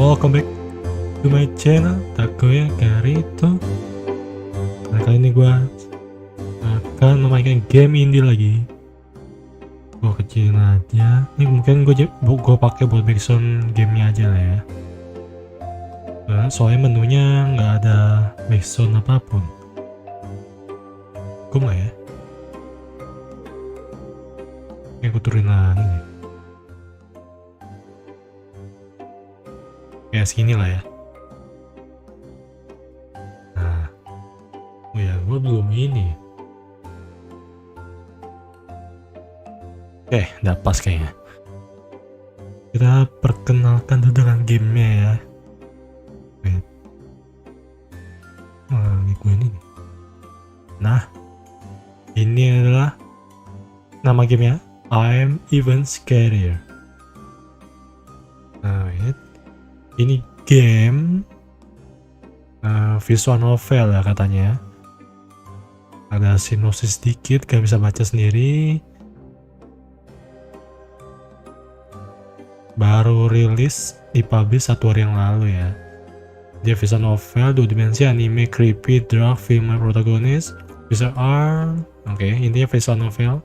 welcome back to my channel Takoya Karito. Nah, kali ini gue akan memainkan game indie lagi. Gue kecilin aja. Ini mungkin gue pakai buat background gamenya aja lah ya. Nah, soalnya menunya nggak ada background apapun. Gue nggak ya? Ini gue turunin lagi nih. Kayak segini lah ya. Nah, oh ya, gue belum ini. Oke, udah pas kayaknya. Kita perkenalkan dulu dengan gamenya ya. Wait. Ini gue ini nih. Nah, ini adalah nama gamenya. I'm even Scarier. Nah, wait. Ini game visual novel ya katanya. Ada sinopsis sedikit, gak bisa baca sendiri. Baru rilis, dipublish 1 hari yang lalu ya. Dia visual novel, 2 dimensi, anime, creepy, dark, female protagonist, visual art. Oke, intinya visual novel.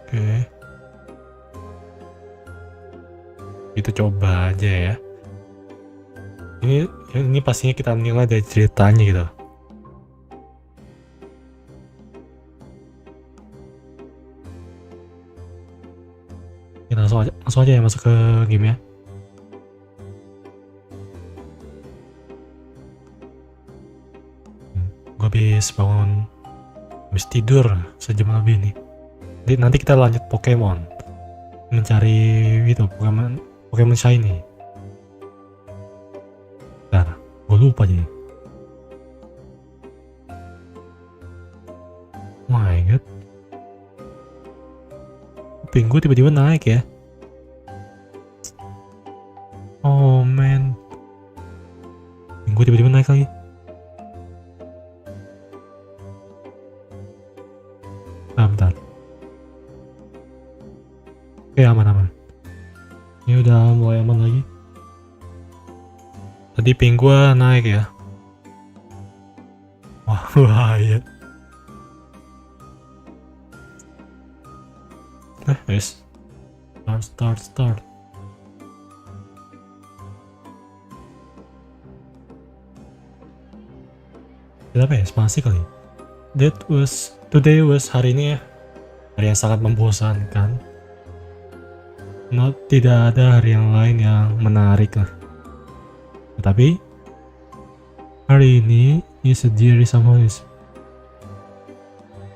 Oke. Kita coba aja ya. Ini pastinya kita nilai dari ceritanya gitu. Kita langsung aja ya masuk ke game ya. Gue habis tidur sejam lebih nih. Nanti kita lanjut Pokemon, mencari itu Pokemon shiny. Bentar, gue lupa jadi. Oh my god, ping gue tiba-tiba naik ya. Oh man, ping gue tiba-tiba naik lagi. Bentar. Oke, aman. Ini udah mulai aman lagi. Tadi ping gua naik ya. Wah, bahaya. Guys. Start. Kenapa ya? Spasi kali. Today was hari ini ya. Hari yang sangat membosankan. Tidak ada hari yang lain yang menarik lah. Tetapi hari ini is a dear someone is.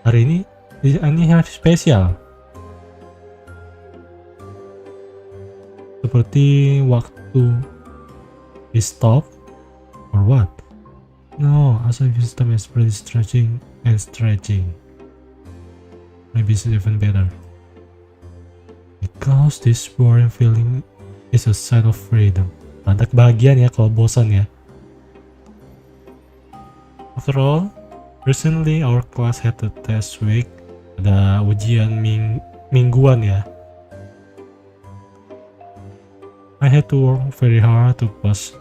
Hari ini hari spesial. Seperti waktu di stop or what? No, as a system is pretty stretching. Maybe it's even better. Because this boring feeling is a sign of freedom. Tanda kebahagiaan ya kalau bosan ya. After all, recently our class had a test week. Ada ujian mingguan ya. I had to work very hard to pass.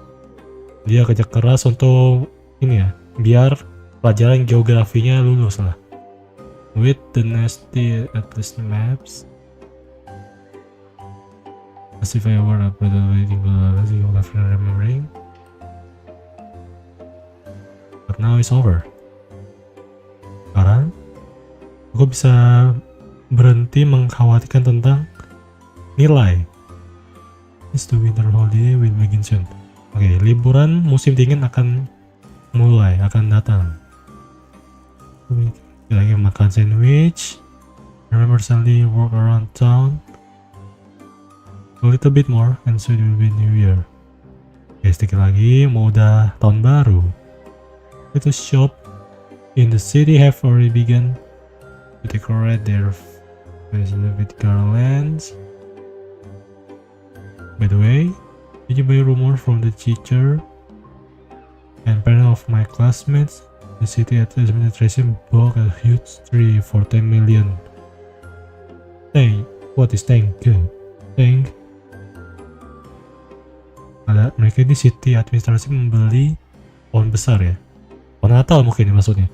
Dia kerja keras untuk ini ya, biar pelajaran geografinya lulus lah. With the nasty atlas maps. As if I were up with the waiting remembering. But now it's over. Sekarang aku bisa berhenti mengkhawatirkan tentang nilai. It's the winter holiday will begin soon. Oke, liburan musim dingin akan datang. Lagi makan sandwich. Remember suddenly walk around town. A little bit more and soon it will be New Year. Oke, sedikit lagi mau udah tahun baru. Little shop in the city have already begun to decorate their with garlands. By the way, did you buy rumor from the teacher and parent of my classmates? The city administration bought a huge tree for 10 million. Hey, What is tank? Tank. Ada mereka di city administrasi membeli pohon besar ya. Pohon Natal mungkin ya maksudnya.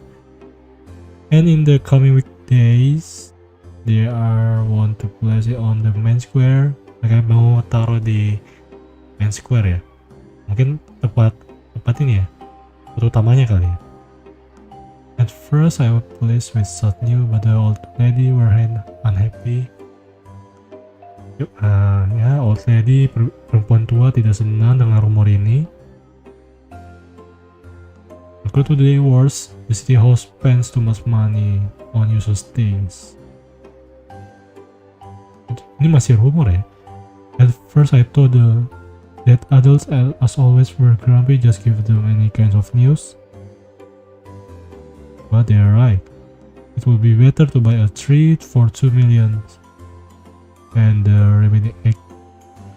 And in the coming weekdays, they are want to place it on the main square. Mereka mau taruh di main square ya. Mungkin tempat ini ya. Tempat utamanya kali ya. At first I was pleased with such new, but the old lady were unhappy. Ya, old lady perempuan tua tidak senang dengan rumor ini. According to the words, the city hall spends too much money on useless things. Ini masih rumor ya. At first I thought that adults as always were grumpy, just give them any kinds of news. But they are right. It would be better to buy a tree for 2 million and the remaining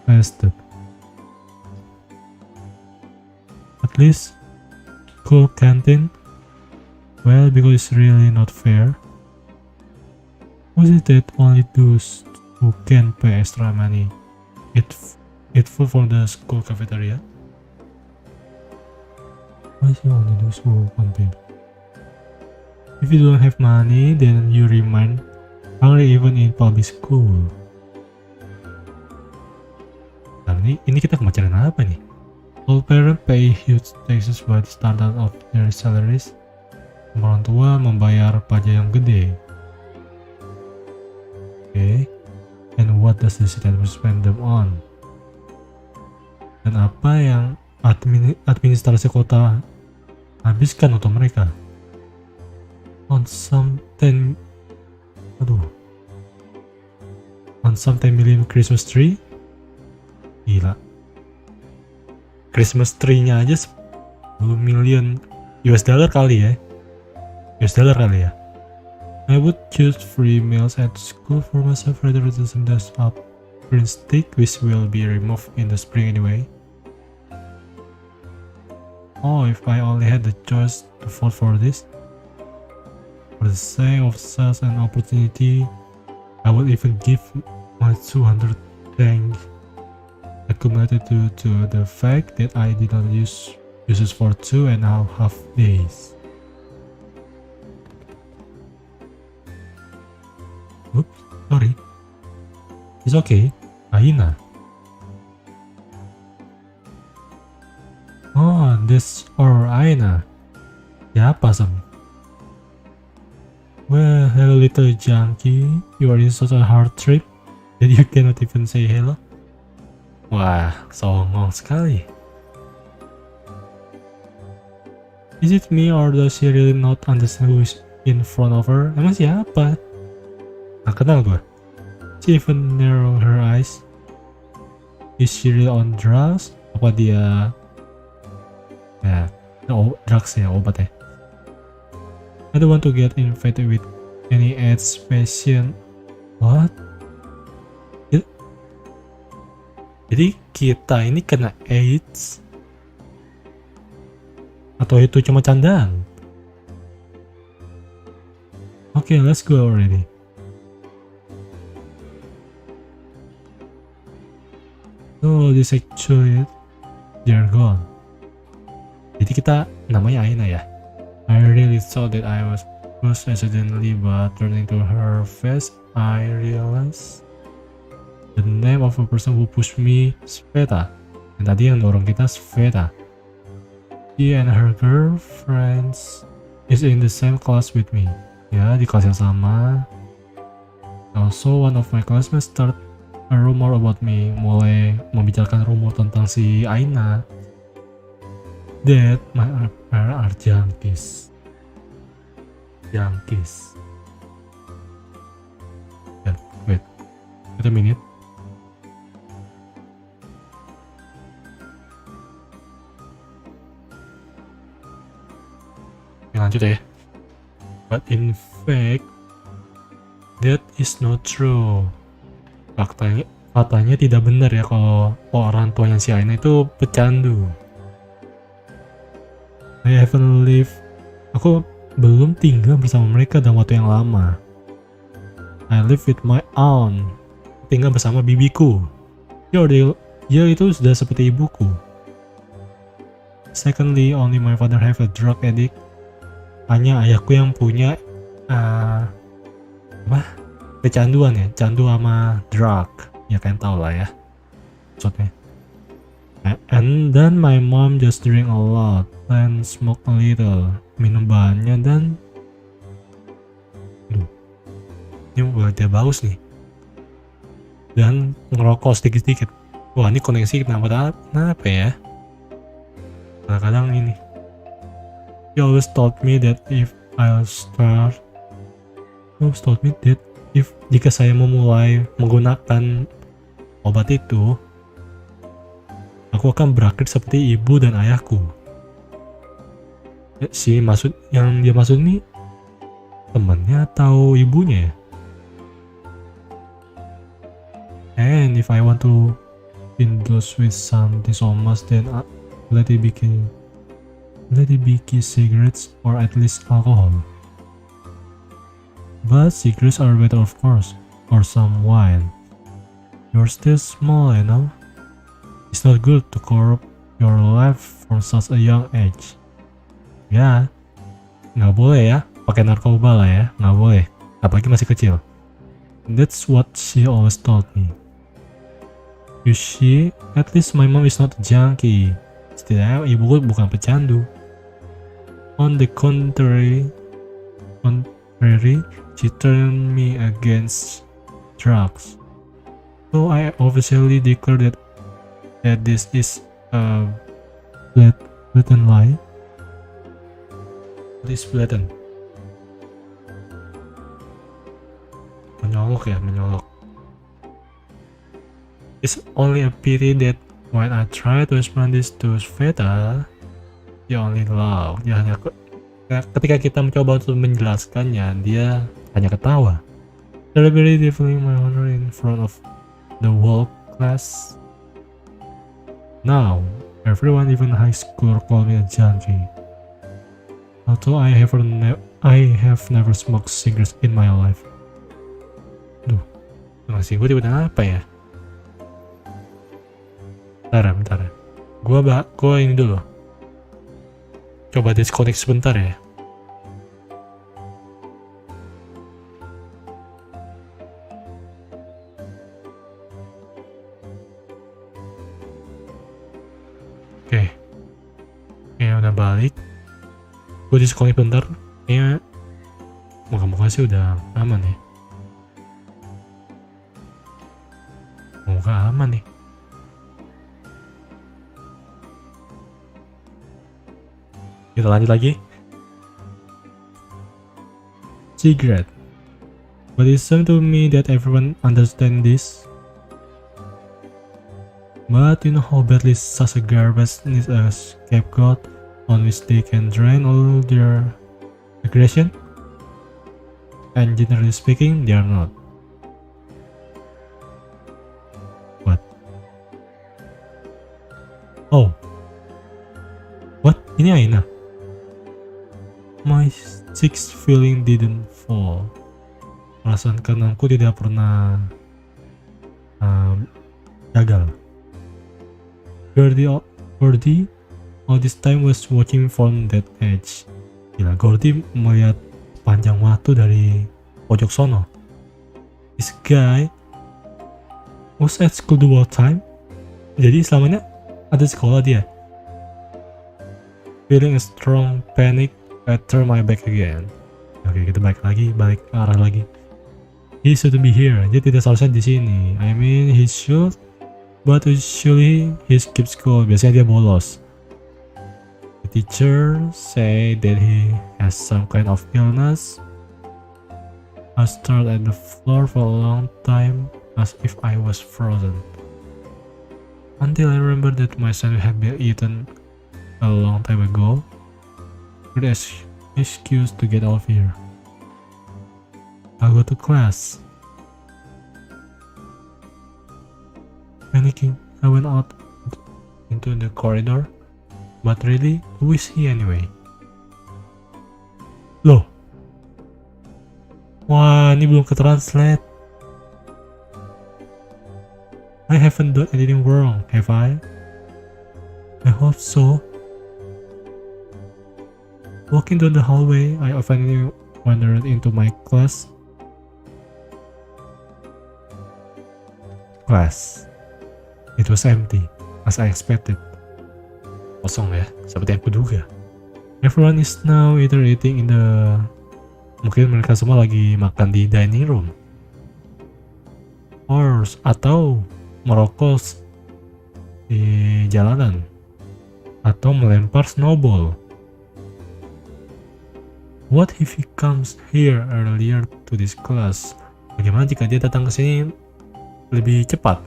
invested. At least cool canteen. Well, because it's really not fair. Who is it that only those who can pay extra money eat food from the school cafeteria? Why is it only those who can pay? If you don't have money, then you remain hungry even in public school. Nah, ini kita kemaceran apa nih? All parents pay huge taxes by the standard of their salaries. Orang tua membayar pajak yang gede. Okay. And what does the city spend them on? Dan apa yang administrasi kota habiskan untuk mereka? On some 10 million Christmas tree. Gila, Christmas tree-nya aja 10 million US dollar kali ya. I would choose free meals at school for myself rather than some up green stick which will be removed in the spring anyway. Oh, if I only had the choice to vote for this. For the sake of such an opportunity, I would even give my 200 thanks accumulated to the fact that I did not use it for 2.5 days. Oops, sorry. It's okay. Aina. Oh, that's our Aina. Siapa Sam? Well, hello little junkie, you are in such a hard trip that you cannot even say hello. Wah, songong sekali. Is it me or does she really not understand who is in front of her? Emang siapa? Nah, kenal gue. She even narrow her eyes. Is she really on drugs? Apa dia... Ya, drugs ya, obat ya. I don't want to get infected with any AIDS patient. What? Jadi kita ini kena AIDS? Atau itu cuma candaan? Okay, let's go already. So this actually they're gone. Jadi kita namanya Aina ya. I really thought that I was pushed accidentally, but turning to her face, I realized the name of a person who pushed me, Sveta. Dan tadi yang dorong kita Sveta. She and her girlfriends is in the same class with me. Ya, di kelas yang sama. Also, one of my classmates start a rumor about me. Mulai membicarakan rumor tentang si Aina. That my parents are junkies. Yeah, wait a minute. Lanjut ya. But in fact, that is not true. Katanya tidak benar ya kalau orang tuanya si Aina itu pecandu. I haven't lived. Aku belum tinggal bersama mereka dalam waktu yang lama. I live with my aunt. tinggal bersama bibiku. Dia itu sudah seperti ibuku. Secondly, only my father have a drug addict. Hanya ayahku yang punya kecanduan ya, candu sama drug. Ya kalian tau lah ya maksudnya. And then my mom just drink a lot and smoke a little. Minum banyak dan ini buat dia bagus nih. Dan ngerokok sedikit-sedikit. Wah, ini koneksi kenapa ya? Kadang-kadang ini. He always told me that jika saya memulai menggunakan obat itu, aku akan berakhir seperti ibu dan ayahku. Yang dia maksud nih temannya atau ibunya ya? And if I want to indulge with something so much, then let it be cigarettes or at least alcohol. But cigarettes are better, of course, or some wine. You're still small, you know. It's not good to corrupt your life from such a young age. Ya, nggak boleh ya, pakai narkoba lah ya, nggak boleh, apalagi masih kecil. That's what she always told me. You see, at least my mom is not a junkie. Setidaknya ibuku bukan pecandu. On the contrary, she turned me against drugs. So I officially declare that this is a blatant lie. This blatant. Menyolok. It's only a pity that when I try to explain this to Sveta, dia only laugh. Ketika kita mencoba untuk menjelaskannya, dia hanya ketawa. Celebrating my honor in front of the whole class. Now, everyone, even high school, call me a junkie. Although I have never smoked cigarettes in my life. Duh, masih gue tiba-tiba apa ya? Bentar. Gua ini dulu. Coba disconnect sebentar ya. Oke, udah balik. Gue disconnect bentar. Kayaknya moga-moga sih udah aman ya. Moga aman nih. Kita lanjut lagi. Cigarette. But it seemed to me that everyone understand this. But you know how badly such a garbage needs a scapegoat on which they can drain all their aggression? And generally speaking, they are not. What? Oh. What? Ini Aina? My sixth feeling didn't fall. Perasaan keenamku tidak pernah gagal. Gordy all this time was watching from that edge. Gila, Gordy melihat panjang waktu dari pojok sono. This guy was at school the whole time. Jadi selamanya ada sekolah dia. Feeling a strong panic, I turn my back again. Oke, kita balik ke arah lagi. He shouldn't be here. Dia tidak seharusnya di sini. I mean, he should, but usually he skips school. Biasanya dia bolos. The teacher say that he has some kind of illness. I stared at the floor for a long time, as if I was frozen. Until I remembered that my sandwich had been eaten a long time ago. Good excuse to get out of here. I'll go to class. Panicking, I went out into the corridor. But really, who is he anyway? Loh. Wah, ini belum ke translate. I haven't done anything wrong, have I? I hope so. Walking down the hallway, I finally wandered into my class. It was empty, as I expected. Kosong ya, seperti yang kuduga. Everyone is now either eating in the... Mungkin mereka semua lagi makan di dining room. Atau merokok di jalanan. Atau melempar snowball. What if he comes here earlier to this class? Bagaimana jika dia datang ke sini lebih cepat?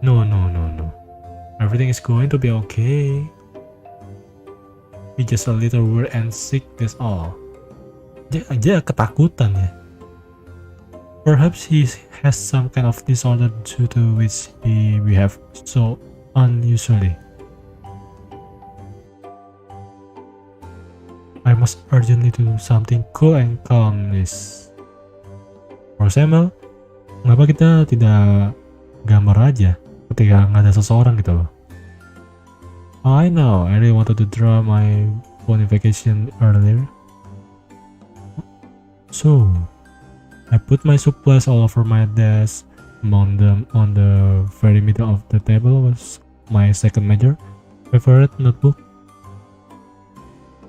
No. Everything is going to be okay. He's just a little weird and sick, that's all. Dia ketakutan ya. Perhaps he has some kind of disorder due to which he behave so unusually. I must urgently do something cool and calm this. For Samuel, kenapa kita tidak gambar aja ketika nggak ada seseorang gitu loh. I know, I really wanted to draw my bonification earlier. So, I put my supplies all over my desk. Among them, on the very middle of the table was my second major favorite notebook.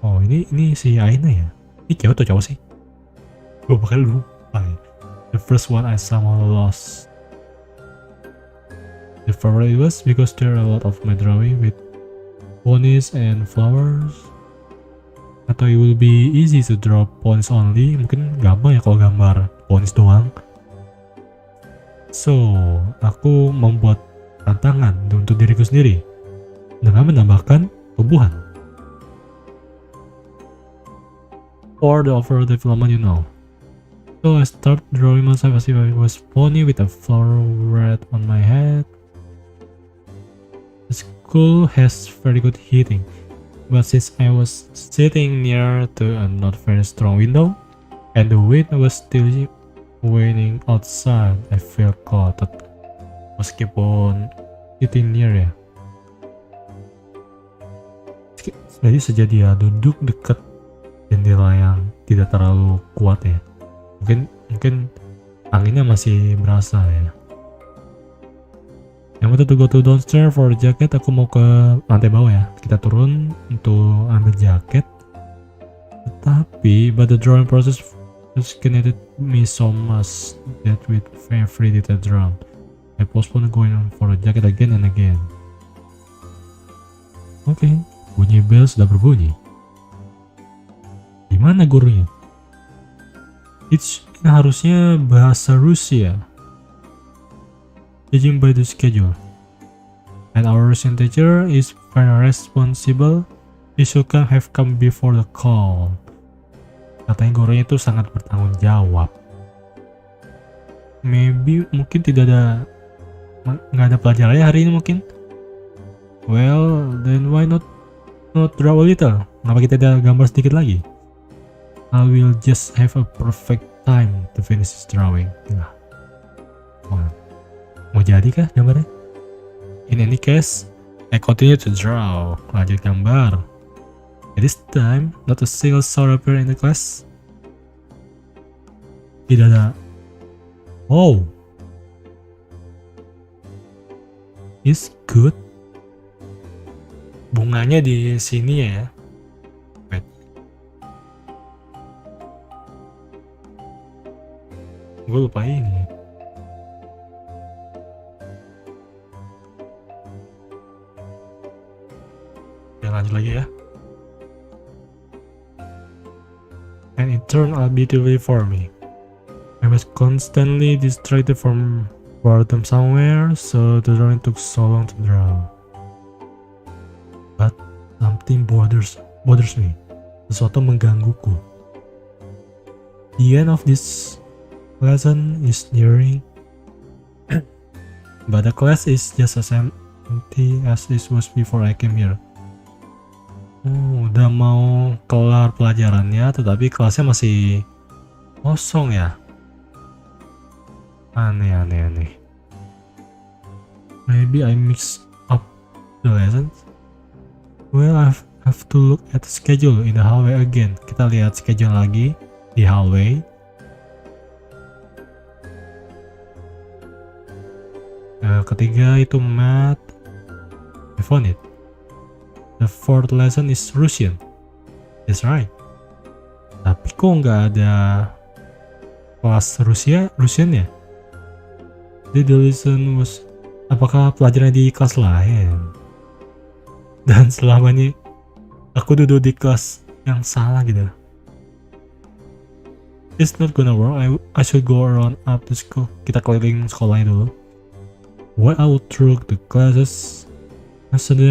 Oh, ini si Aina ya? Ini cewek atau cowok sih? Gue bakal lupa ya. The first one I somehow lost. The favorite was because there are a lot of my drawing with ponies and flowers. Atau it will be easy to draw ponies only. Mungkin gampang ya kalau gambar ponies doang. So, aku membuat tantangan untuk diriku sendiri dengan menambahkan tumbuhan. Or the overall development, you know. So I start drawing myself as if I was pony with a flower red on my head. The school has very good heating, but since I was sitting near to a not very strong window, and the wind was still raining outside, I felt cold. Meskipun sitting near ya. Jadi sejak dia duduk dekat jendela yang tidak terlalu kuat ya. Mungkin anginnya masih berasa ya. Yang waktu to go to downstairs for jacket, aku mau ke lantai bawah ya. Kita turun untuk ambil jaket. Tetapi but the drawing process fascinated me so much that with every detail drawn, I postponed going for a jacket again and again. Oke, bunyi bel sudah berbunyi. Gimana gurunya? It's harusnya bahasa Rusia. Judging by the schedule. And our Russian teacher is very responsible. He should have come before the call. Katanya gurunya itu sangat bertanggung jawab. Mungkin nggak ada pelajarannya hari ini mungkin. Well, then why not draw a little? Kenapa kita ada gambar sedikit lagi? I will just have a perfect time to finish this drawing. Nah. Mau jadi kah gambarnya? In any case, I continue to draw. Lanjut gambar. At this time, not a single soul appeared in the class. Tidak ada. Oh, it's good. Bunganya di sini ya. Wait. Gue lupa ini. Ya lanjut lagi ya. And it turned out beautifully for me. I was constantly distracted from boredom somewhere, so the drawing took so long to draw. But something bothers me. Sesuatu menggangguku. The end of this lesson is nearing, but the class is just as empty as it was before I came here. Udah mau kelar pelajarannya, tetapi kelasnya masih kosong ya. Aneh. Maybe I mixed up the lessons. Well, I have to look at the schedule in the hallway again. Kita lihat schedule lagi di hallway. Ketiga itu math. I found it. The fourth lesson is Russian. That's right. Tapi kok nggak ada kelas Russian ya? The lesson was, apakah pelajaran di kelas lain? Dan selama ini aku duduk di kelas yang salah gitu. It's not gonna work. I should go around up to school. Kita keliling sekolahnya dulu. While I would through the classes, I suddenly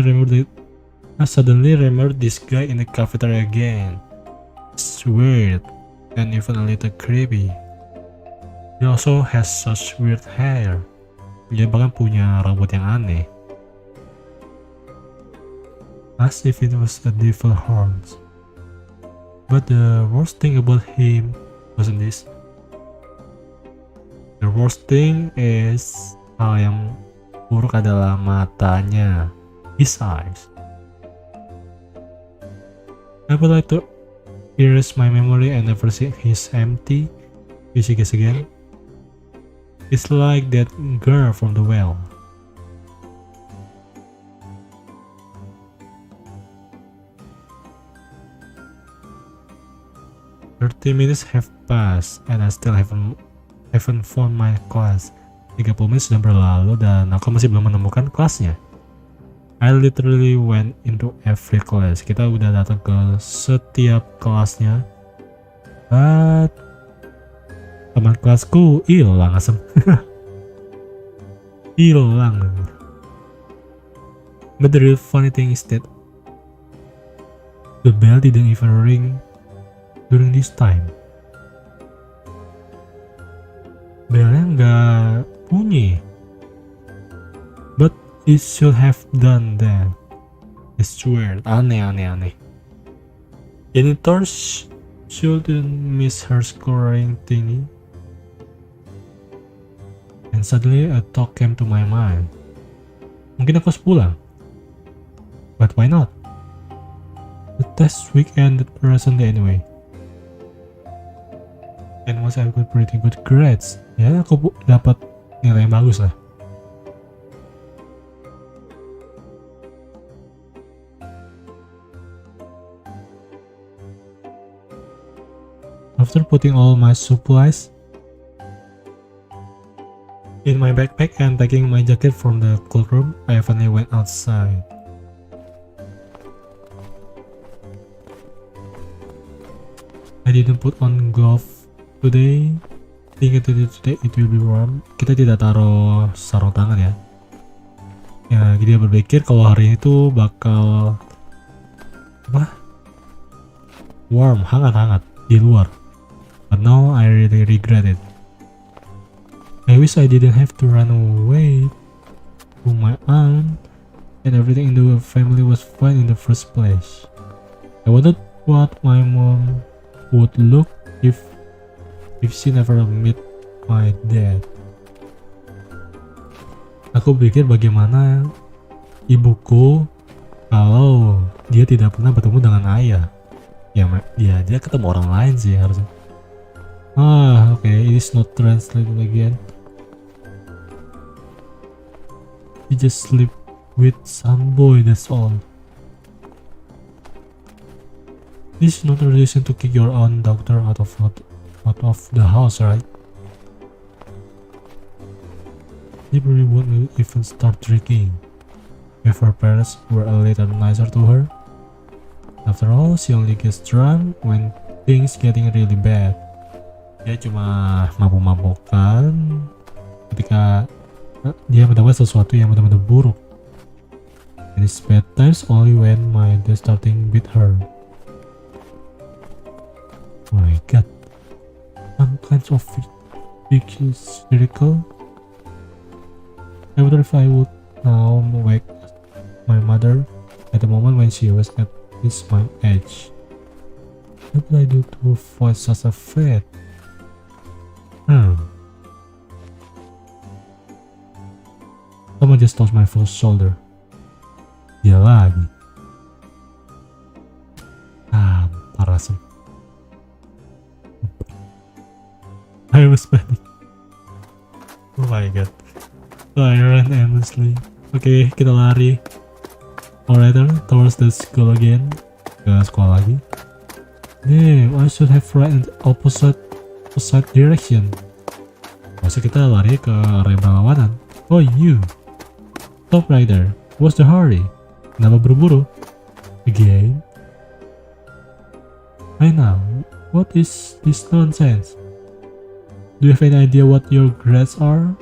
remember this guy in the cafeteria again. It's weird and even a little creepy. He also has such weird hair. Dia bahkan punya rambut yang aneh. As if it was a devil horns. But the worst thing about him wasn't this. The worst thing is, hal yang buruk adalah matanya. His eyes. I would like to erase my memory and never see his empty face again. It's like that girl from the well. Minutes have passed and I still haven't found my class. 30 menit sudah berlalu dan aku masih belum menemukan kelasnya. I literally went into every class. Kita udah datang ke setiap kelasnya. But teman kelasku hilang asem. Hilang. But the real funny thing is that the bell didn't even ring during this time. Bellnya nggak bunyi. But it should have done that. It's weird. Aneh. Janitors shouldn't miss her scoring thingy. And suddenly a thought came to my mind. Mungkin aku harus pulang. But why not? The test week ended recently anyway. And once I got pretty good grades, ya aku dapat nilai yang bagus lah. After putting all my supplies in my backpack and taking my jacket from the cloakroom, I finally went outside. I didn't put on gloves today. Thinking today it will be warm. Kita tidak taruh sarung tangan ya. Ya, dia berpikir kalau hari ini tuh bakal warm, hangat di luar. But now I really regret it. I wish I didn't have to run away to my aunt and everything in the family was fine in the first place. I wondered what my mom would look if she never met my dad. Aku pikir bagaimana ibuku kalau dia tidak pernah bertemu dengan ayah. Ya dia ketemu orang lain sih harusnya. Okay, it is not translated again. You just sleep with some boy, that's all. This is not a reason to kick your own daughter out of the house, right? They probably won't even start drinking if her parents were a little nicer to her. After all, she only gets drunk when things getting really bad. Dia cuma mabuk-mabukan ketika dia mendapat sesuatu yang benar-benar buruk. And it's bad times only when my dad starting beat her. My god. Some kinds of vicious circle. I wonder if I would now wake my mother at the moment when she was at this my age. What would I do to avoid such a fate? Someone just touched my full shoulder. Dia lagi. Parah sih. I was panic. Oh my god. So I ran aimlessly. Oke, kita lari. Alright, towards the school again. Ke sekolah lagi. Damn, I should have run in the opposite direction. Masa kita lari ke arah berlawanan. Oh you. Stop right there. What's the hurry? Kenapa buru-buru? Again? I know. What is this nonsense? Do you have any idea what your grades are?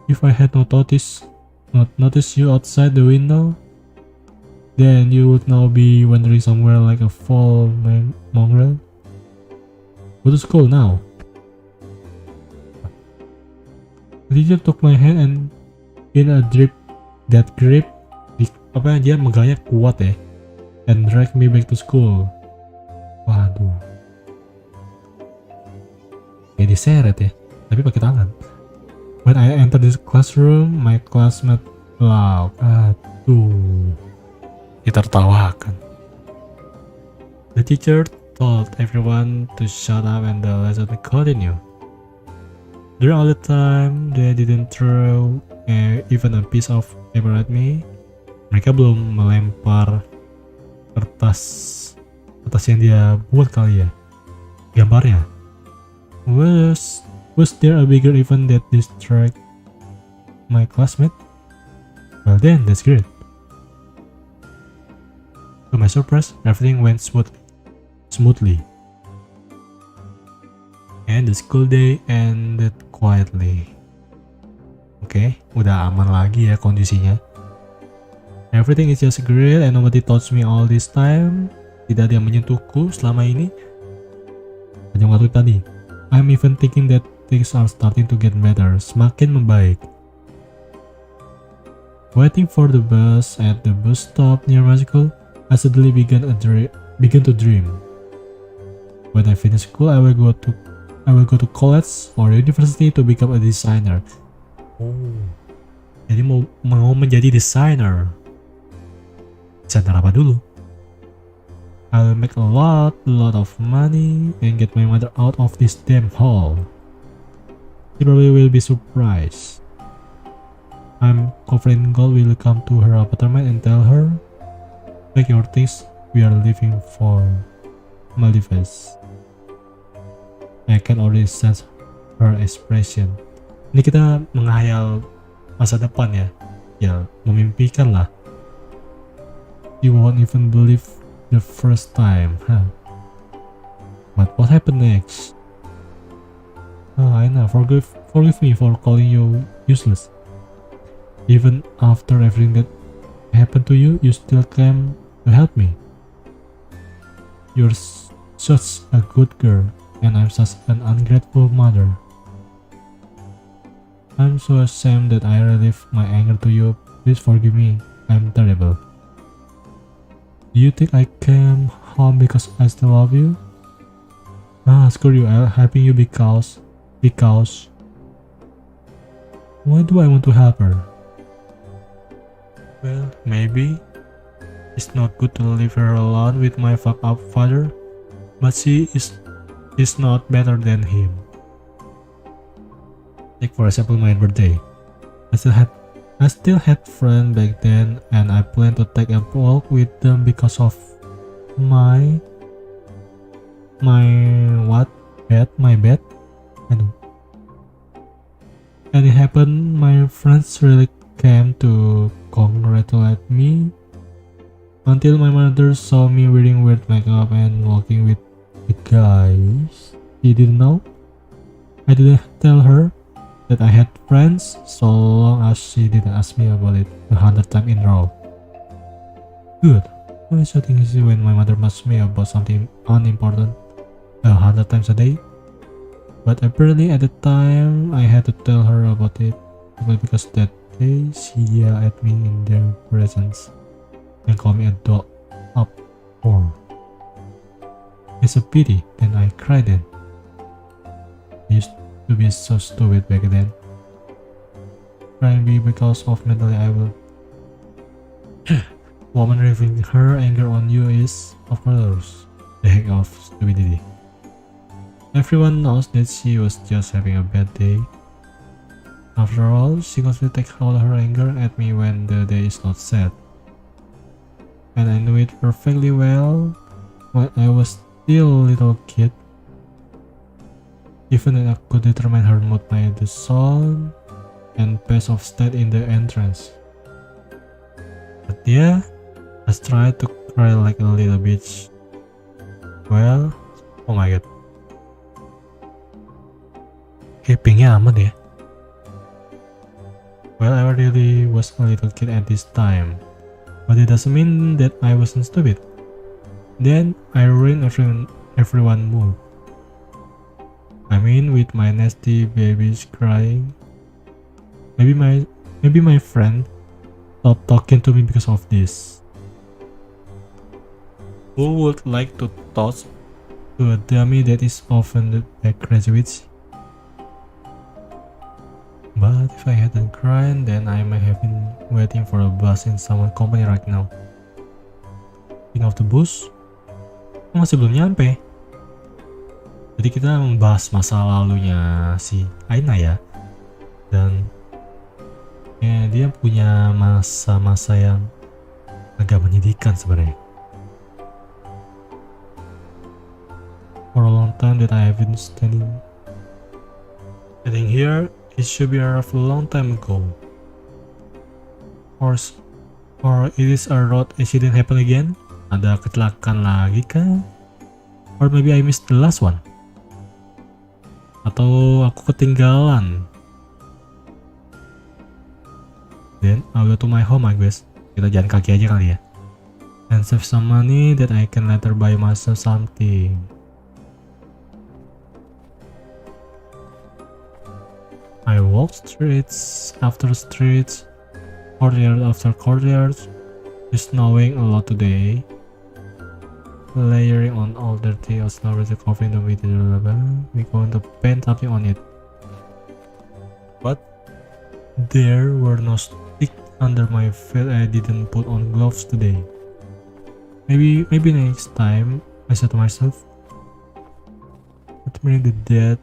If I had not noticed you outside the window, then you would now be wandering somewhere like a fall mongrel. Go to school now. The teacher took my hand and in a grip, dia megangnya kuat ya, and dragged me back to school. Waduh, kayak diseret ya, tapi pakai tangan. When I entered this classroom, my classmate laughed. Aduh, ditertawakan. The teacher told everyone to shut up and the lesson continue. During all the time, they didn't throw even a piece of paper at me. Mereka belum melempar kertas yang dia buat kali ya, gambarnya. Was there a bigger event that distract my classmate? Well then, that's great. To my surprise, everything went smoothly. And the school day ended quietly. Oke, udah aman lagi ya kondisinya. Everything is just great and nobody touched me all this time. Tidak ada yang menyentuhku selama ini. Panjang waktu tadi. I'm even thinking that things are starting to get better. Semakin membaik. Waiting for the bus at the bus stop near my school, I suddenly began to dream. When I finish school, I will go to college or university to become a designer. Jadi mau menjadi designer. Desainer apa dulu? I'll make a lot of money and get my mother out of this damn hole. She probably will be surprised. I'm confident God will come to her apartment and tell her, "Pack your things, we are leaving for Maldives." I can already sense her expression. Ini kita menghayal masa depan ya. Ya, memimpikan lah. You won't even believe the first time, huh? But what happened next? I know, forgive me for calling you useless. Even after everything that happened to you, you still came to help me. You're such a good girl, and I'm such an ungrateful mother. I'm so ashamed that I relieved my anger to you. Please forgive me. I'm terrible. Do you think I came home because I still love you? Screw you, I'm helping you because... Why do I want to help her? Well, maybe it's not good to leave her alone with my fucked up father, but she is not better than him. Take for example my birthday. I still had friends back then, and I planned to take a walk with them because of my bed. And it happened, my friends really came to congratulate me until my mother saw me wearing weird makeup and walking with the guys she didn't know. I didn't tell her that I had friends so long as she didn't ask me about it 100 times in a row. Good. Why so easy when my mother asks me about something unimportant 100 times a day? But apparently at the time I had to tell her about it because that day she yelled at me in their presence and called me a dog up or. It's a pity, then I cried then. I used to be so stupid back then. crying because of mentally I will. Woman revealing her anger on you is, of course, the heck of stupidity. Everyone knows that she was just having a bad day. After all, she constantly takes all her anger at me when the day is not sad. And I knew it perfectly well when I was still a little kid. Even then I could determine her mood by the sound and pace of state in the entrance. But yeah, I tried to cry like a little bitch. Well, oh my god. Pingnya amat ya. Well, I really was a little kid at this time. But it doesn't mean that I wasn't stupid. Then I ruined everyone mood. I mean, with my nasty babies crying. Maybe my friend stopped talking to me because of this. Who would like to toss to a dummy that is offended by graduates? But if I hadn't cried, then I might have been waiting for a bus in someone's company right now. Speaking of the bus, masih belum nyampe. Jadi kita membahas masa lalunya si Aina ya. Dan ya, dia punya masa-masa yang agak menyedihkan sebenarnya. For a long time that I have been standing here, it should be a long time ago. Or it is a road accident happen again? Ada kecelakaan lagi kah? Or maybe I missed the last one? Atau aku ketinggalan? Then I'll go to my home I guess. Kita jalan kaki aja kali ya. And save some money that I can later buy myself something. I walked streets after streets, courtyard after courtyard, just snowing a lot today, layering on all dirty or snow with the coffee in the middle. We going to paint something on it, but there were no sticks under my feet. I didn't put on gloves today. Maybe next time, I said to myself. Let me read the dead.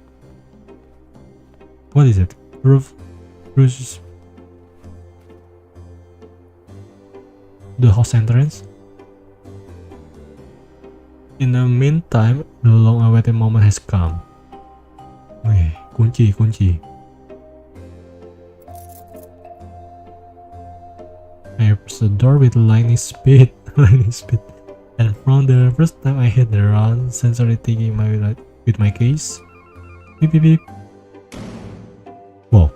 What is it? Bruce. The house entrance. In the meantime, the long-awaited moment has come. Wih, kunci. I pressed the door with lightning speed. And from the first time I hit the ground, sensory taking with my case. Beep beep beep. Whoa.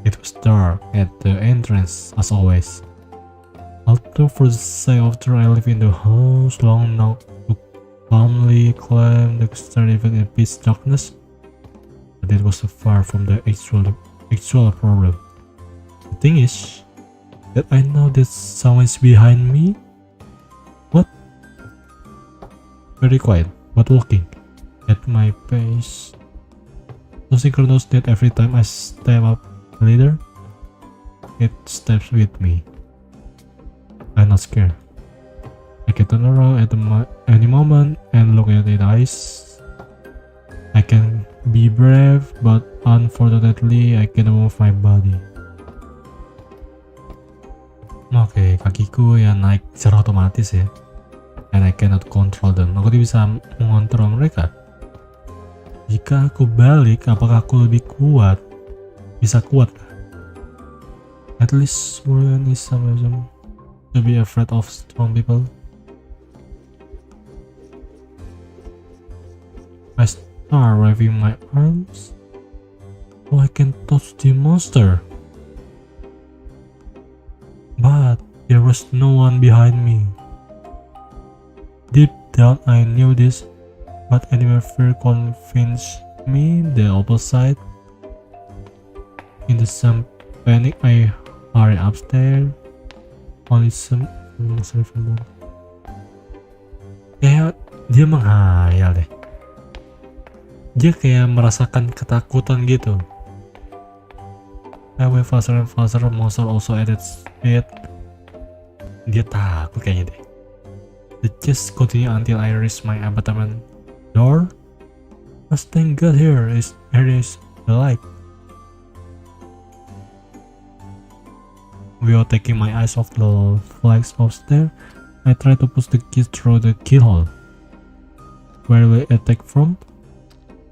It was dark at the entrance as always. Although for the sake of the I live in the house long enough to calmly climb the stairs even in pitch darkness, but it was far from the actual problem. The thing is that I know that someone is behind me. What? Very quiet, but walking at my pace, so synchronous that every time I step up the ladder, it steps with me. I'm not scared. I can turn around at any moment and look at its eyes. I can be brave, but unfortunately I cannot move my body. Oke, kakiku yang naik secara otomatis ya. And I cannot control them. Aku tidak bisa mengontrol mereka. Jika aku balik, apakah aku lebih kuat? Bisa kuat? At least more is some reason to be afraid of strong people. I start waving my arms so I can touch the monster. But there was no one behind me. Deep down I knew this, but anyway fear convinced me the opposite. In the same panic I hurried upstairs. Only some dia menghayal deh. dia kayak merasakan ketakutan gitu. I went faster and faster, monster also added speed. Dia takut kayaknya deh. The chase continued until I reached my apartment door. Just thank God here is the light. Without taking my eyes off the flags upstairs, I tried to push the key through the keyhole. Where will it attack from?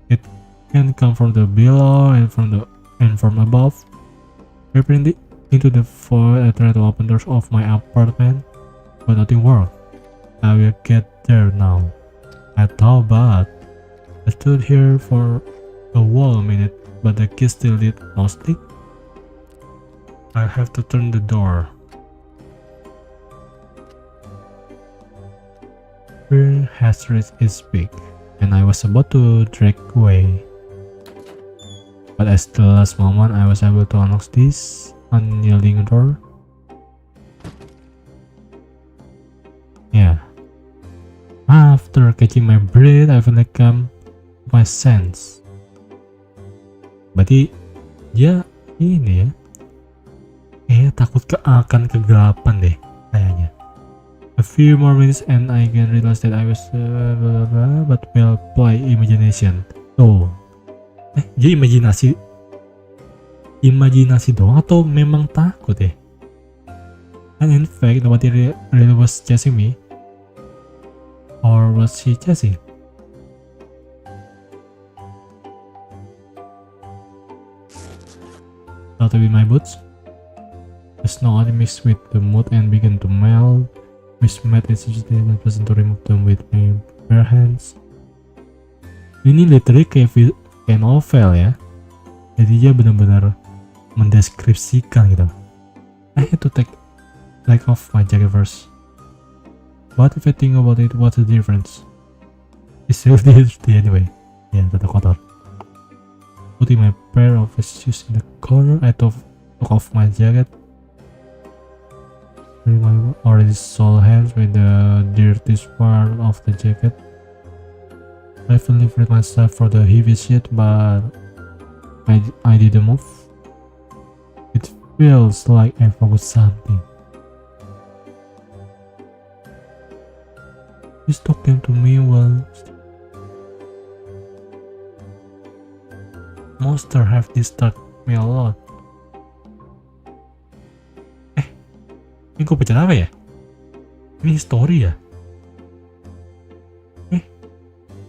It can come from the below and from above. Peeping into the void, I tried to open doors of my apartment, but nothing worked. I will get there now, I thought, but I stood here for a whole minute, but the key still did not stick. I have to turn the door. Fear has reached its peak, and I was about to drag away. But at the last moment, I was able to unlock this unyielding door. Yeah. After catching my breath, I feel like my sense. Berarti dia ini ya. Takut akan kegelapan deh kayaknya. A few more minutes and I can realize that I was but will play imagination. Oh, jadi imajinasi doang atau memang takut ya? And in fact, nobody really was chasing me, or was she chasing? Not with my boots. The snow only mixed with the mud and began to melt, which made it such a pleasant to remove them with my bare hands. Ini literally kayak novel ya. Jadi dia benar-benar mendeskripsikan gitu. I had to take off my jacket first. But if I think about it, what's the difference? It's still dirty anyway. Ya, tetap kotor. Putting my pair of shoes in the corner, I took off my jacket. My already soiled hands with the dirtiest part of the jacket. I finally freed myself for the heavy shit, but I didn't move. It feels like I forgot something. This talk came to me while monster have disturbed me a lot. Ini gue baca apa ya? Ini story ya?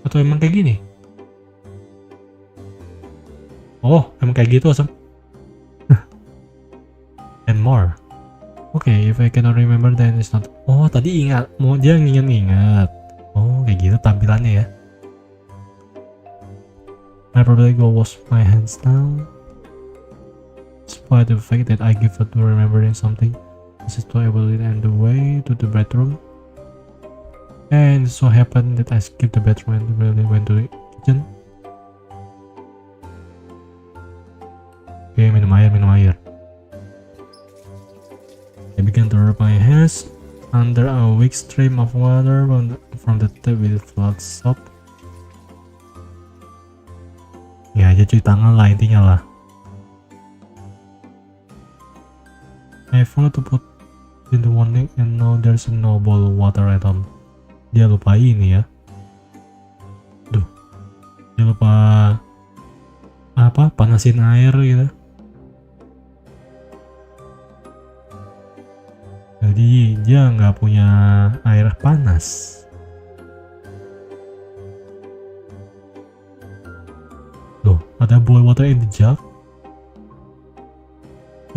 Atau emang kayak gini? Oh, emang kayak gitu asam. And more. Okay, if I cannot remember then it's not. Oh, tadi ingat. Mau dia nginget-nginget. Oh, kayak gitu tampilannya ya. I probably go wash my hands now. Despite the fact that I give up to remembering something. This is to able it on the way to the bathroom, and it so happened that I skipped the bathroom and really went to the kitchen. Okay, minum air. I began to rub my hands under a weak stream of water from the tap with flat soap. Ya aja cuci tangan lah intinya lah. I forgot to put in the warning and now there's no bowl water at home. Dia lupa ini ya. Dia lupa panasin air gitu. Jadi dia nggak punya air panas. Ada boil water in the jug.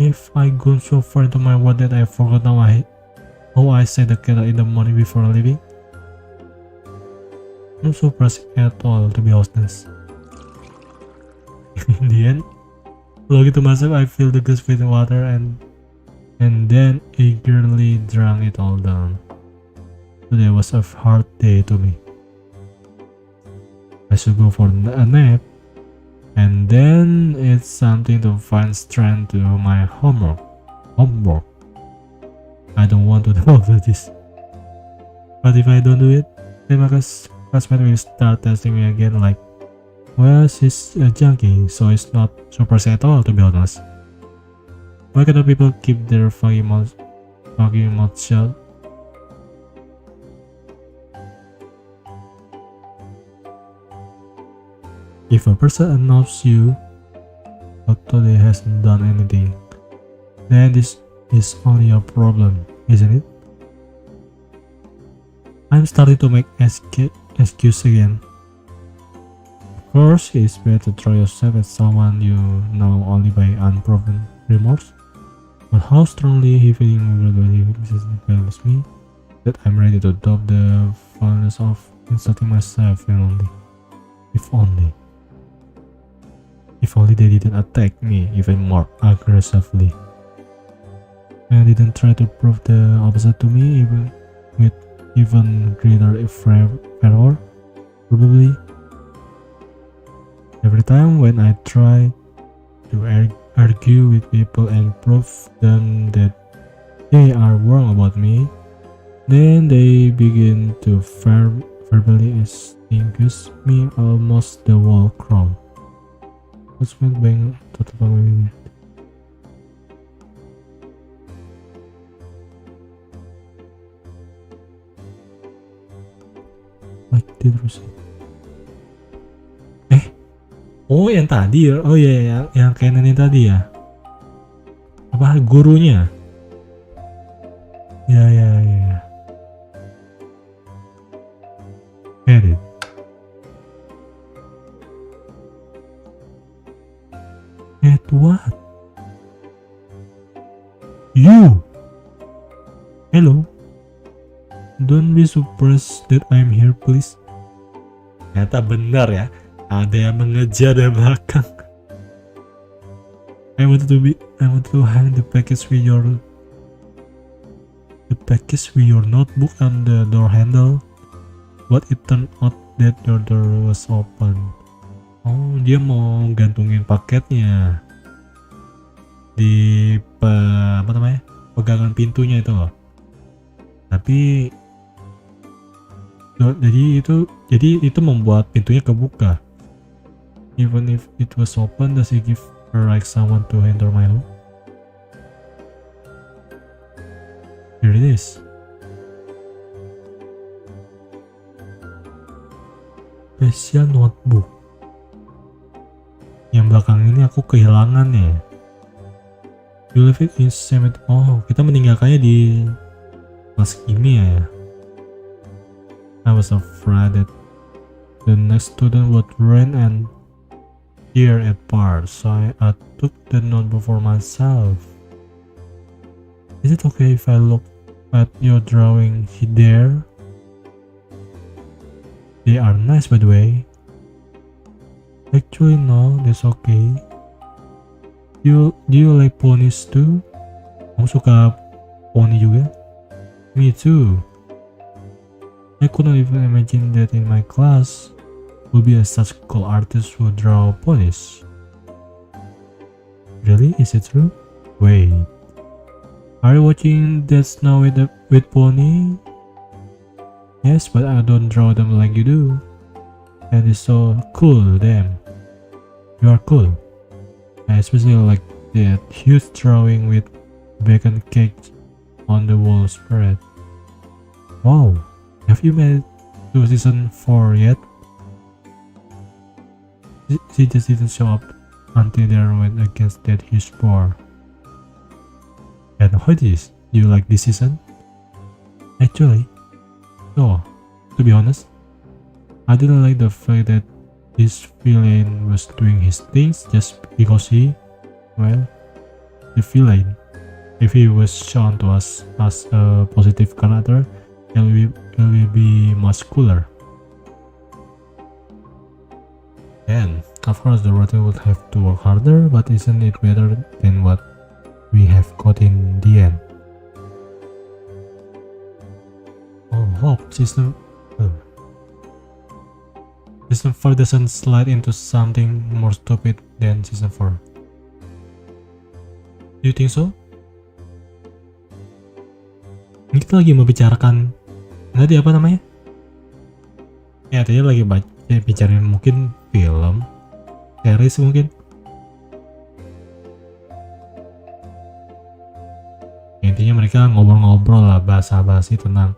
If I go so far into my world that I forgot how I set the kettle in the morning before leaving. No surprise at all, to be honest. In the end, looking to myself, I filled the glass with water and then eagerly drank it all down. Today was a hard day to me. I should go for a nap. And then it's something to find strength to do my homework. I don't want to do all of this. But if I don't do it, then my classmate will start testing me again like, Well, she's a junkie, so it's not surprising at all, to be honest. Why cannot people keep their fucking mouth shut? If a person annoys you, although they hasn't done anything, then this is only your problem, isn't it? I'm starting to make excuse again. Of course, it's better to throw yourself at someone you know only by unproven remorse. But how strongly he feeling tells me that I'm ready to adopt the violence of insulting myself only. If only. If only they didn't attack me even more aggressively. And didn't try to prove the opposite to me even with even greater fervor, probably. Every time when I try to argue with people and prove them that they are wrong about me, then they begin to verbally extinguish me almost the whole crowd. What's my bang total family? Like terus. Oh yang tadi ya, oh iya yang Canon yang tadi ya, apa gurunya? Ya. Get it. Get what? You. Hello. Don't be surprised that I'm here, please. Ternyata benar ya. Ada yang mengejar dari belakang. I want to hang the package with your notebook on the door handle, but it turned out that your door was open. Oh, dia mau gantungin paketnya di pegangan pintunya itu loh. Tapi jadi itu membuat pintunya kebuka. Even if it was open, does it give her like someone to enter my room? Here it is. Special notebook. Yang belakang ini aku kehilangan ya. You leave it in cemetery. Oh, kita meninggalkannya di kelas kimia ya. I was afraid that the next student would run and tear apart, so I took the notebook for myself. Is it okay if I look at your drawing there? They are nice, by the way. Actually, no, that's okay. Do you like ponies too? Kamu suka poni juga? Me too. I couldn't even imagine that in my class would be such cool artist who draw ponies. Really? Is it true? Wait. Are you watching That Snow with Pony? Yes, but I don't draw them like you do. That is so cool, damn. You are cool. I especially like that huge drawing with bacon cake on the wall spread. Wow. Have you made it to season 4 yet? She just didn't show up until they went against that huge boar. And how is? Do you like this season? Actually, no. To be honest, I didn't like the fact that this villain was doing his things just because the villain, if he was shown to us as a positive character, it will be much cooler. And of course the writer would have to work harder, but isn't it better than what we have got in the end? Oh, hope Season 5 doesn't slide into something more stupid than Season 4. Do you think so? Ini kita lagi membicarakan tadi apa namanya? Ya tadi lagi bicarain mungkin film, series mungkin. Intinya mereka ngobrol-ngobrol lah, basa-basi tentang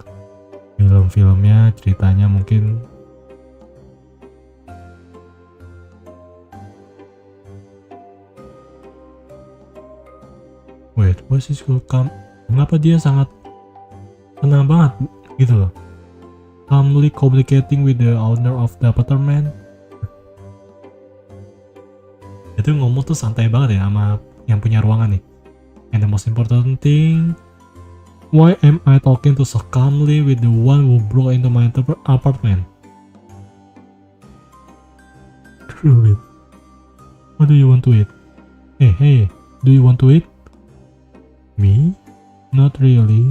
film-filmnya, ceritanya mungkin. Wait, what's his school Mengapa dia sangat tenang banget gitu loh? Calmly communicating with the owner of the apartment. Itu ngomong tuh santai banget ya sama yang punya ruangan nih. And the most important thing, why am I talking to so calmly with the one who broke into my apartment? Screw it. What do you want to eat? Hey, do you want to eat? Me? Not really.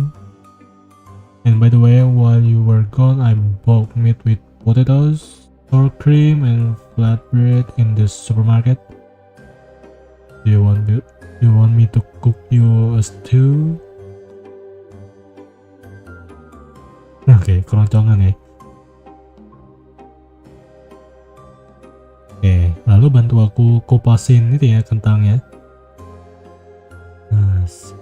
And by the way, while you were gone, I bought meat with potatoes, sour cream, and flatbread in the supermarket. Do you want me to cook you a stew? Oke, keroncongan ya. Oke, lalu bantu aku kupasin itu ya kentangnya. Nice.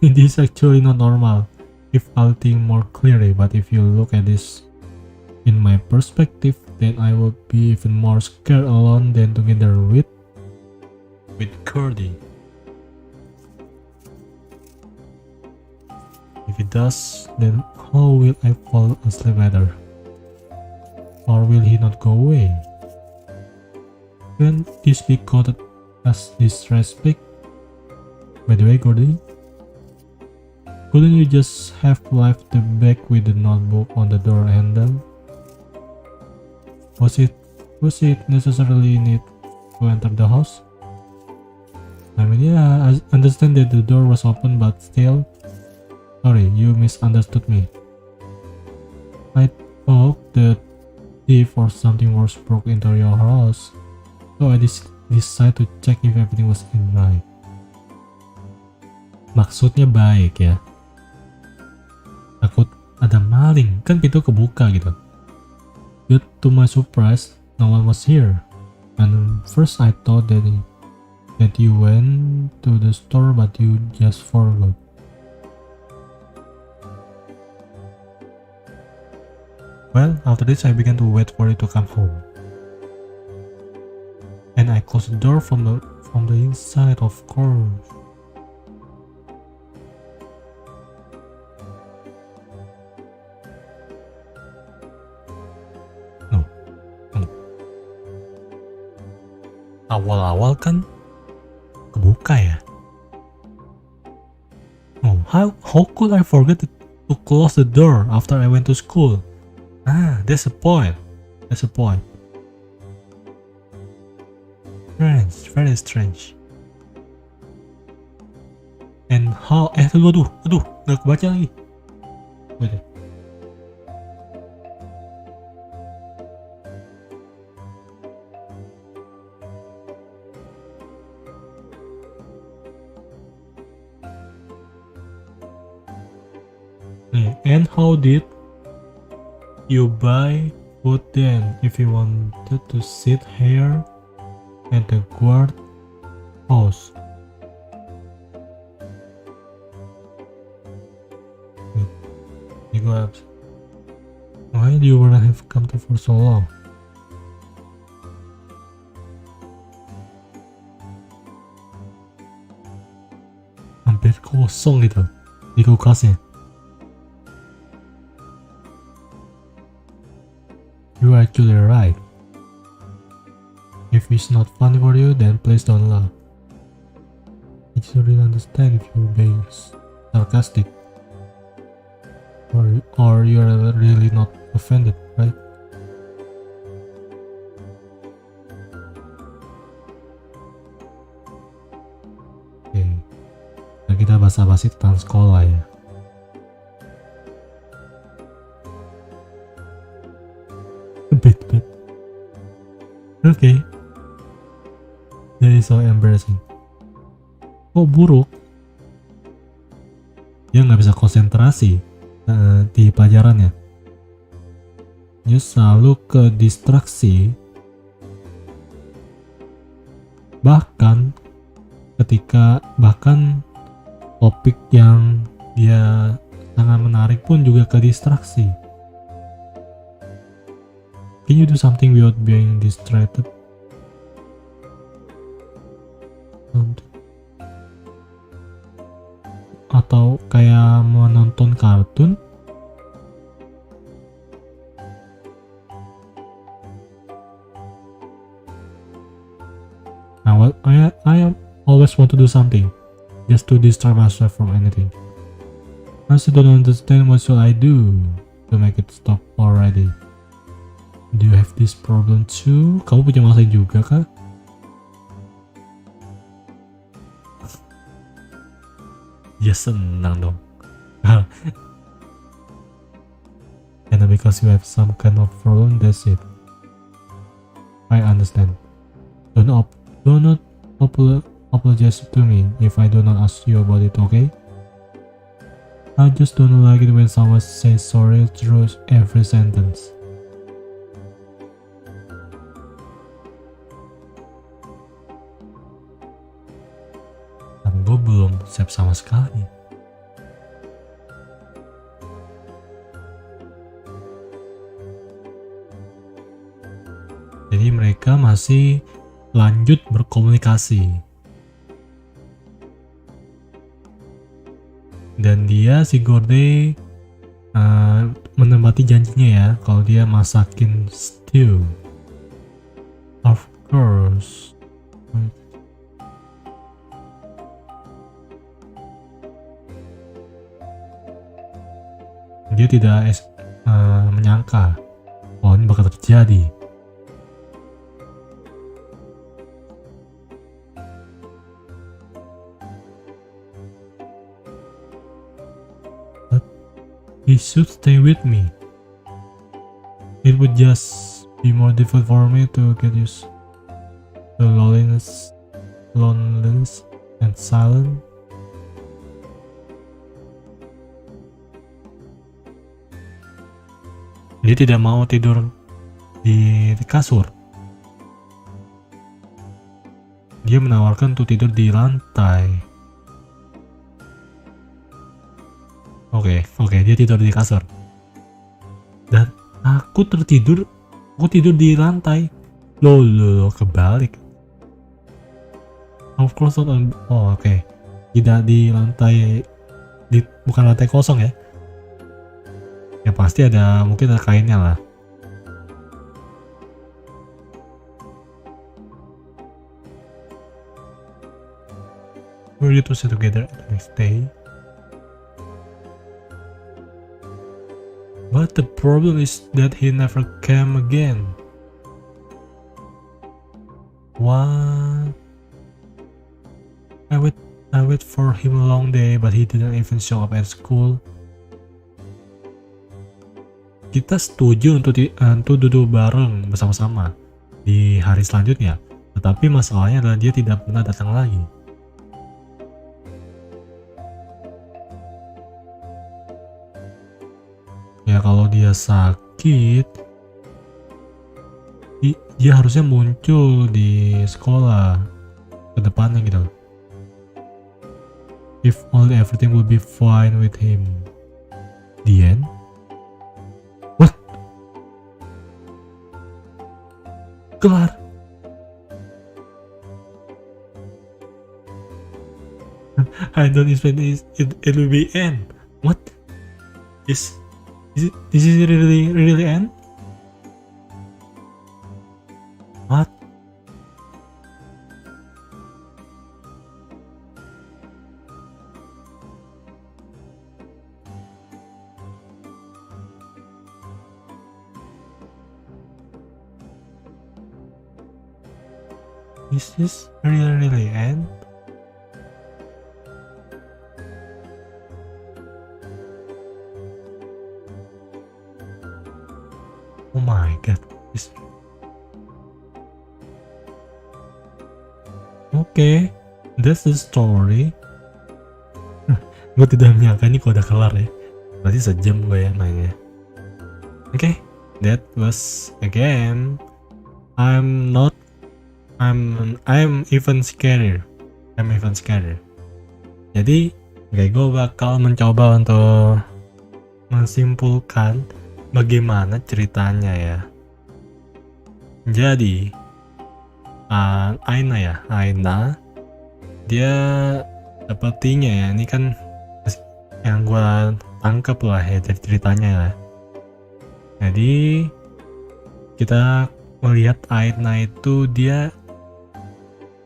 This is actually not normal if I'll think more clearly, but if you look at this in my perspective, then I will be even more scared alone than together with Curdy. If it does, then how will I fall asleep later? Or will he not go away? Can this be coded as disrespect? By the way, Gordy, couldn't you just have left the bag with the notebook on the door handle? Was it necessarily need to enter the house? I mean, yeah, I understand that the door was open, but still. Sorry, you misunderstood me. I thought the thief or something worse broke into your house, so I decided to check if everything was in right. Maksudnya baik ya. Takut ada maling, kan pintu kebuka gitu. But to my surprise, no one was here. And first I thought that you went to the store, but you just forgot. Well, after this I began to wait for you to come home. And I closed the door from the inside, of course. Awal-awal kan kebuka ya. Oh, how could I forget to close the door after I went to school? That's the point. Strange, very strange. And how? Aduh, nggak kebaca lagi. Wait. And how did you buy food then if you wanted to sit here at the Gawr house? Why do you wanna have come to for so long? Hampir kosong gitu di kulkasnya. You are actually right. If it's not funny for you, then please don't laugh. I just really understand if you're being sarcastic. Or you're really not offended, right? Oke. Nah, kita basa-basi tentang sekolah ya. Bit. Okay. That is so embarrassing. Oh, buruk. Dia nggak bisa konsentrasi. di pelajaran ya. Dia selalu ke distraksi, bahkan topik yang dia sangat menarik pun juga ke distraksi. Can you do something without being distracted? Atau kayak menonton kartun. Now I always want to do something just to distract myself from anything. I still don't understand what should I do to make it stop already. Do you have this problem too? Kamu punya masalah juga kah? Ya senang dong. And because you have some kind of problem, that's it. I understand. Do not apologize to me if I do not ask you about it, okay? I just don't like it when someone says sorry through every sentence. Dan gue belum siap sama sekali. Jadi mereka masih lanjut berkomunikasi. Dan dia si Gorde menempati janjinya ya kalau dia masakin stew. Of course. Dia tidak menyangka bahwa ini bakal terjadi. He should stay with me. It would just be more difficult for me to get used to loneliness and silence. Dia tidak mau tidur di kasur. Dia menawarkan untuk tidur di lantai. Oke, dia tidur di kasur. Dan aku tidur di lantai. Loh, kebalik. Of course not. Oke. Tidak di lantai, bukan lantai kosong ya. Ya pasti mungkin ada kainnya lah. We're going to stay together the next day. But the problem is that he never came again. What? I wait for him a long day, but he didn't even show up at school. Kita setuju untuk duduk bareng bersama-sama di hari selanjutnya, tetapi masalahnya adalah dia tidak pernah datang lagi. Ya kalau dia sakit, dia harusnya muncul di sekolah ke depannya gitu. If only everything will be fine with him. The end? What? Kelar? I don't expect it will be end. What? This is really end? What? Is this really end? Oh my god. Okay, that's the story. Gue tidak menyangka ini kok udah kelar ya. Berarti sejam gue ya mainnya. Oke, that was a game. I'm even scarier. I'm even scarier. Jadi, gue bakal mencoba untuk menyimpulkan bagaimana ceritanya ya. Jadi, Aina dia sepertinya ya, ini kan yang gue tangkap lah ya dari ceritanya ya. Jadi kita melihat Aina itu dia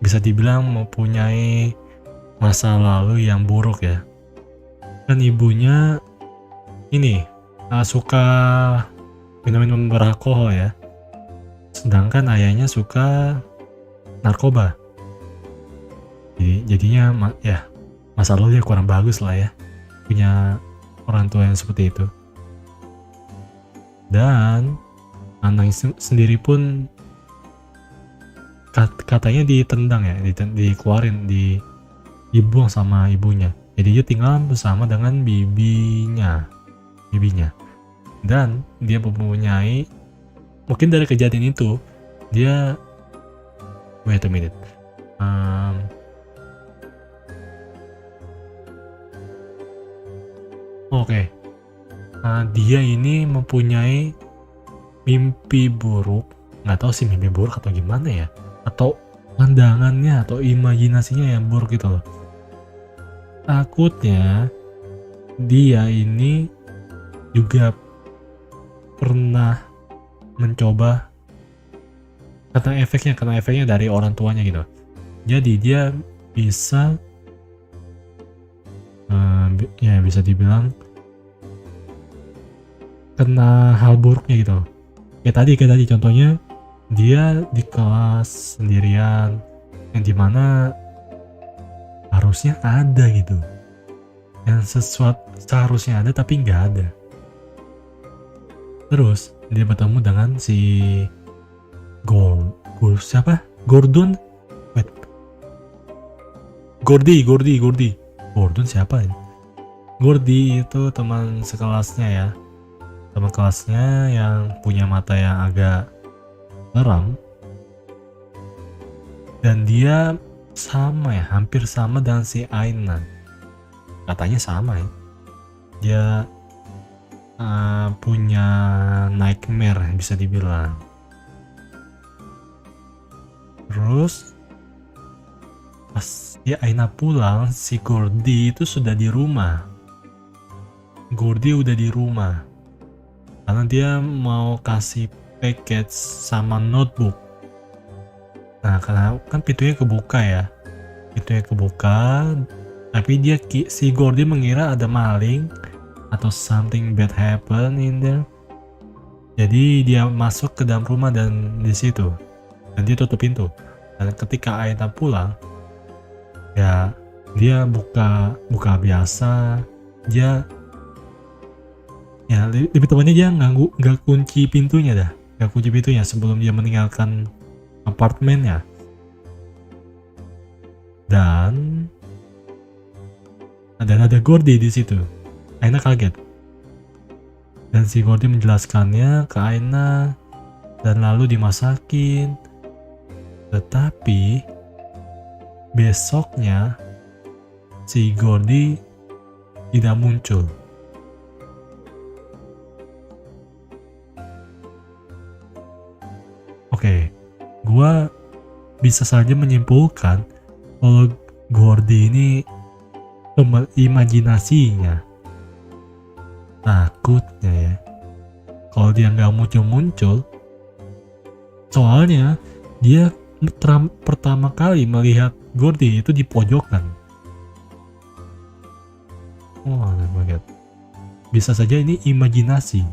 bisa dibilang mempunyai masa lalu yang buruk ya. Dan ibunya ini suka minum beralkohol ya. Sedangkan ayahnya suka narkoba. Jadinya masa lalu dia kurang bagus lah ya. Punya orang tua yang seperti itu. Dan anak sendiri pun katanya ditendang ya, dikeluarin, dibuang sama ibunya. Jadi dia tinggal bersama dengan bibinya. Dan dia mempunyai, mungkin dari kejadian itu dia wait a minute. Oke. Dia ini mempunyai mimpi buruk, nggak tahu sih mimpi buruk atau gimana ya, atau pandangannya atau imajinasinya yang buruk gitu loh. Takutnya dia ini juga pernah mencoba kena efeknya dari orang tuanya gitu. Jadi dia bisa bisa dibilang kena hal buruknya gitu. Kayak tadi contohnya dia di kelas sendirian yang dimana harusnya ada gitu, yang sesuatu seharusnya ada tapi nggak ada. Terus dia bertemu dengan si Gordon siapa ini? Gordy itu teman sekelasnya ya, teman kelasnya yang punya mata yang agak terang, dan dia hampir sama dengan si Aina, katanya sama ya. Dia punya nightmare bisa dibilang. Terus pas Aina pulang, si Gordy itu sudah di rumah. Gordy udah di rumah karena dia mau kasih package sama notebook. Nah, karena kan pintunya kebuka, tapi si Gordy mengira ada maling atau something bad happen in there. Jadi dia masuk ke dalam rumah dan di situ, dan dia tutup pintu. Dan ketika Aina pulang, ya dia buka biasa. Dia lebih tepatnya dia nggak kunci pintunya sebelum dia meninggalkan apartemennya. Dan ada Gordy di situ. Aina kaget. Dan si Gordy menjelaskannya ke Aina dan lalu dimasakin. Tetapi besoknya si Gordy tidak muncul. Oke, gua bisa saja menyimpulkan kalau Gordy ini imajinasinya. Takutnya ya, kalau dia nggak muncul, soalnya dia pertama kali melihat Gordy itu di pojokan. Oh my god, bisa saja ini imajinasi.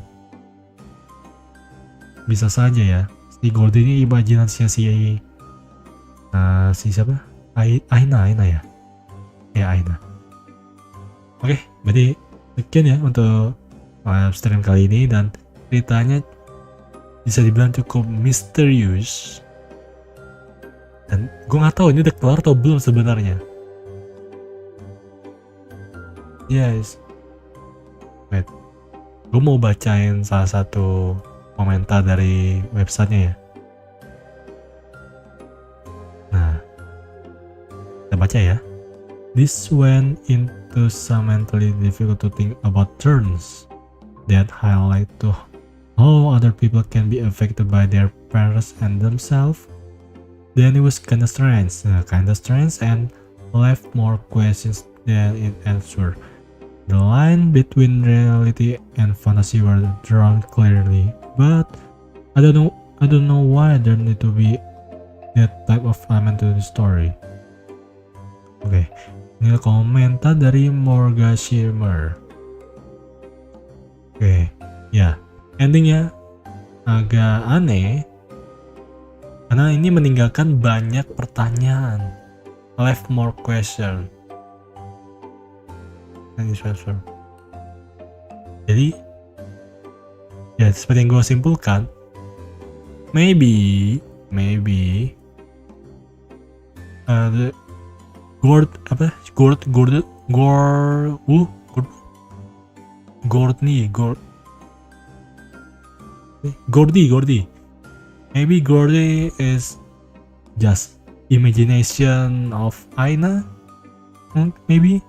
Bisa saja ya, si Gordy ini imajinasinya si siapa? Aina ya? Ya, Aina. Oke, berarti sekian ya untuk livestream kali ini, dan ceritanya bisa dibilang cukup misterius. Dan gue nggak tahu ini udah kelar atau belum sebenarnya. Yes. Wait, gue mau bacain salah satu komentar dari websitenya ya. Nah, kita baca ya. This went into some mentally difficult to think about turns that highlight to how other people can be affected by their parents and themselves. Then it was kinda strange and left more questions than it answered. The line between reality and fantasy were drawn clearly, but I don't know why there need to be that type of element to the story. Oke, ini komentar dari Morgan Shimmer. Oke, ya, endingnya agak aneh karena ini meninggalkan banyak pertanyaan, left more question. Jadi, ya seperti yang gue simpulkan, maybe the Gordy. Maybe Gordy is just imagination of Aina, maybe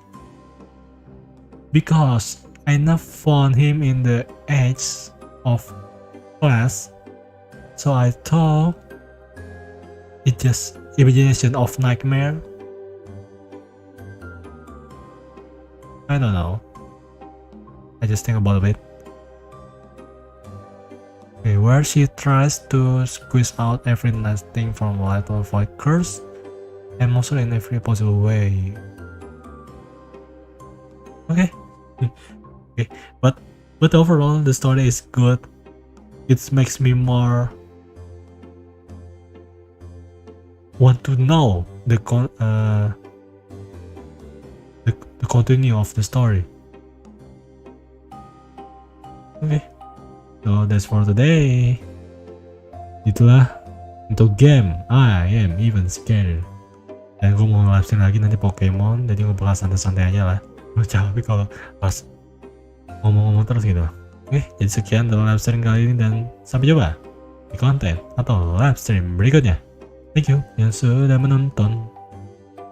because Aina found him in the edge of class, so I thought it's just imagination of nightmare. I don't know. I just think about it. Okay, where she tries to squeeze out every nice thing from life to avoid curse, and also in every possible way. Okay. Okay, but overall the story is good. It makes me more want to know the continue of the story. Okay, so that's for today. Itulah untuk game I Am Even Scarier. Dan gue mau livestream lagi nanti Pokemon, jadi gue bakal santai-santai aja lah. Gue capek kalau pas ngomong-ngomong terus gitu. Oke, jadi sekian dalam livestream kali ini dan sampai jumpa di konten atau livestream berikutnya. Thank you yang sudah menonton.